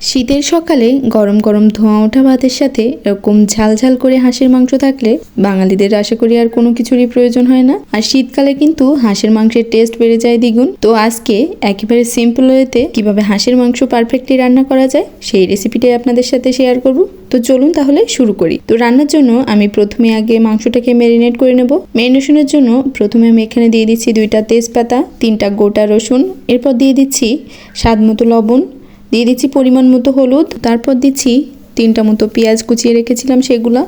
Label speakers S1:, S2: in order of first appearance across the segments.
S1: শীতের সকালে গরম গরম ধোঁয়া ওঠা ভাতের সাথে এরকম ঝাল ঝাল করে হাঁসের মাংস থাকলে বাঙালিদের আশা করি আর কোনো কিছুরই প্রয়োজন হয় না। আর শীতকালে কিন্তু হাঁসের মাংসের টেস্ট বেড়ে যায় দ্বিগুণ। তো আজকে একেবারে সিম্পল ওয়েতে কিভাবে হাঁসের মাংস পারফেক্টলি রান্না করা যায় সেই রেসিপিটাই আপনাদের সাথে শেয়ার করব। তো চলুন তাহলে শুরু করি। তো রান্নার জন্য আমি প্রথমে আগে মাংসটাকে ম্যারিনেট করে নেব। ম্যারিনেশনের জন্য প্রথমে আমি এখানে দিয়ে দিচ্ছি 2টা তেজপাতা, 3টা গোটা রসুন, এরপর দিয়ে দিচ্ছি স্বাদ মতো লবণ, দিয়ে দিচ্ছি পরিমাণ মতো হলুদ, তারপর দিচ্ছি 3টা মতো পেঁয়াজ কুচিয়ে রেখেছিলাম সেগুলো।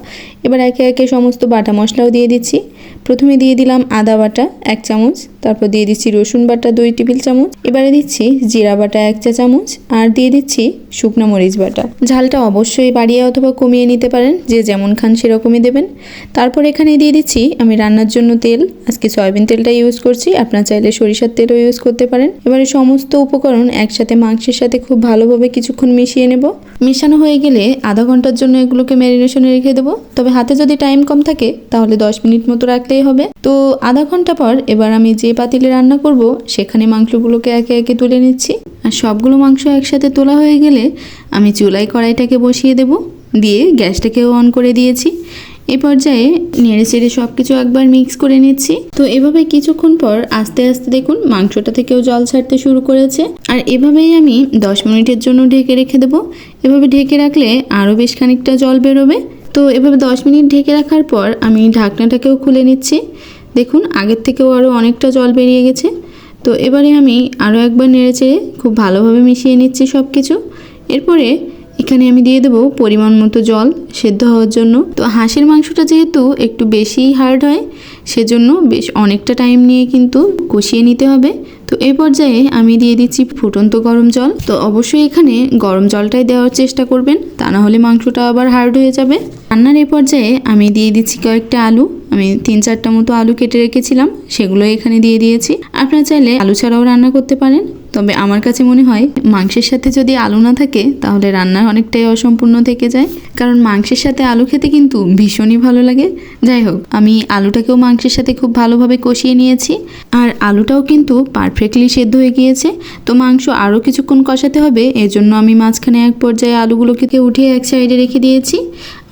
S1: এবার একে একে সমস্ত বাটা মশলাও দিয়ে দিচ্ছি। প্রথমে দিয়ে দিলাম আদা বাটা 1 চামচ, তারপর দিয়ে দিচ্ছি রসুন বাটা 2 টেবিল চামচ, এবারে দিচ্ছি জিরা বাটা 1 চা চামচ, আর দিয়ে দিচ্ছি শুকনো মরিচ বাটা। ঝালটা অবশ্যই বাড়িয়ে অথবা কমিয়ে নিতে পারেন, যে যেমন খান সেরকমই দেবেন। তারপর এখানে দিয়ে দিচ্ছি আমি রান্নার জন্য তেল, আজকে সয়াবিন তেলটা ইউজ করছি, আপনারা চাইলে সরিষার তেলও ইউজ করতে পারেন। এবারে সমস্ত উপকরণ একসাথে মাংসের সাথে খুব ভালোভাবে কিছুক্ষণ মিশিয়ে নেব। মিশানো হয়ে গেলে আধা ঘন্টার জন্য এগুলোকে ম্যারিনেশনে রেখে দেবো। তবে হাতে যদি টাইম কম থাকে তাহলে 10 মিনিট মতো রাখলেই হবে। তো আধা ঘন্টা পর এবার আমি যে পাতিলে রান্না করব সেখানে মাংসগুলোকে একে একে তুলে নিচ্ছি। আর সবগুলো মাংস একসাথে তোলা হয়ে গেলে আমি চুলায় কড়াইটাকে বসিয়ে দেব, দিয়ে গ্যাসটাকেও অন করে দিয়েছি। এই পর্যায়ে নেড়ে চেড়ে সব কিছু একবার মিক্স করে নিচ্ছি। তো এভাবে কিছুক্ষণ পর আস্তে আস্তে দেখুন মাংসটা থেকেও জল ছাড়তে শুরু করেছে। আর এভাবেই আমি 10 মিনিটের জন্য ঢেকে রেখে দেবো। এভাবে ঢেকে রাখলে আরও বেশ খানিকটা জল বেরোবে। তো এভাবে 10 মিনিট ঢেকে রাখার পর আমি ঢাকনাটাকেও খুলে নিচ্ছি। দেখুন আগের থেকেও আরও অনেকটা জল বেরিয়ে গেছে। তো এবারে আমি আরও একবার নেড়ে চেড়ে খুব ভালোভাবে মিশিয়ে নিচ্ছি সব কিছু। এরপরে এখানে আমি দিয়ে দেবো পরিমাণ মতো জল সেদ্ধ হওয়ার জন্য। তো হাঁসের মাংসটা যেহেতু একটু বেশিই হার্ড হয়, সেজন্য বেশ অনেকটা টাইম নিয়ে কিন্তু কষিয়ে নিতে হবে। তো এই পর্যায়ে আমি দিয়ে দিচ্ছি ফুটন্ত গরম জল। তো অবশ্যই এখানে গরম জলটাই দেওয়ার চেষ্টা করবেন, তা না হলে মাংসটা আবার হার্ড হয়ে যাবে। রান্নার এই পর্যায়ে আমি দিয়ে দিচ্ছি কয়েকটা আলু। আমি 3-4টা মতো আলু কেটে রেখেছিলাম, সেগুলো এখানে দিয়ে দিয়েছি। আপনারা চাইলে আলু ছাড়াও রান্না করতে পারেন, তবে আমার কাছে মনে হয় মাংসের সাথে যদি আলু না থাকে তাহলে রান্না অনেকটাই অসম্পূর্ণ থেকে যায়, কারণ মাংসের সাথে আলু খেতে কিন্তু ভীষণই ভালো লাগে। যাই হোক, আমি আলুটাকেও মাংসের সাথে খুব ভালোভাবে কষিয়ে নিয়েছি, আর আলুটাও কিন্তু পারফেক্টলি সেদ্ধ হয়ে গিয়েছে। তো মাংস আরও কিছুক্ষণ কষাতে হবে, এজন্য আমি মাঝখানে এক পর্যায়ে আলুগুলোকে উঠিয়ে এক সাইডে রেখে দিয়েছি।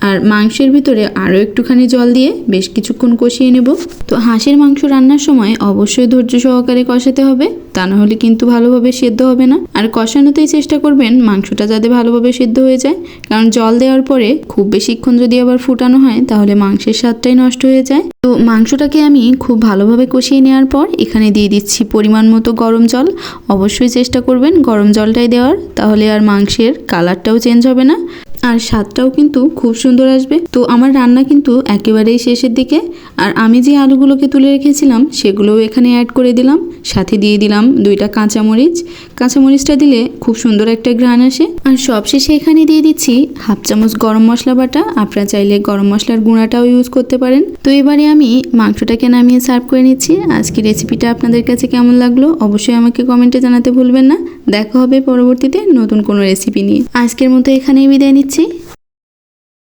S1: আর মাংসের ভিতরে আরও একটুখানি জল দিয়ে বেশ কিছুক্ষণ কষিয়ে নেব। তো হাঁসের মাংস রান্নার সময় অবশ্যই ধৈর্য সহকারে কষাতে হবে, তা না হলে কিন্তু ভালোভাবে সেদ্ধ হবে না। আর কষানোতেই চেষ্টা করবেন মাংসটা যাতে ভালোভাবে সেদ্ধ হয়ে যায়, কারণ জল দেওয়ার পরে খুব বেশিক্ষণ যদি আবার ফুটানো হয় তাহলে মাংসের স্বাদটাই নষ্ট হয়ে যায়। তো মাংসটাকে আমি খুব ভালোভাবে কষিয়ে নেওয়ার পর এখানে দিয়ে দিচ্ছি পরিমাণ মতো গরম জল। অবশ্যই চেষ্টা করবেন গরম জলটাই দেওয়ার, তাহলে আর মাংসের কালারটাও চেঞ্জ হবে না, আর স্বাদটাও কিন্তু খুব সুন্দর আসবে। তো আমার রান্না কিন্তু একেবারেই শেষের দিকে, আর আমি যে আলুগুলোকে তুলে রেখেছিলাম সেগুলোও এখানে অ্যাড করে দিলাম। সাথে দিয়ে দিলাম 2টা কাঁচামরিচ। কাঁচামরিচটা দিলে খুব সুন্দর একটা ঘ্রাণ আসে। আর সবশেষে এখানে দিয়ে দিচ্ছি 1/2 চামচ গরম মশলা বাটা। আপনারা চাইলে গরম মশলার গুঁড়াটাও ইউজ করতে পারেন। তো এবারে আমি মাংসটাকে নামিয়ে সার্ভ করে নিচ্ছি। আজকে রেসিপিটা আপনাদের কাছে কেমন লাগলো অবশ্যই আমাকে কমেন্টে জানাতে ভুলবেন না। দেখা হবে পরবর্তীতে নতুন কোনো রেসিপি নিয়ে। আজকের মতো এখানেই বিদায় নিচ্ছি।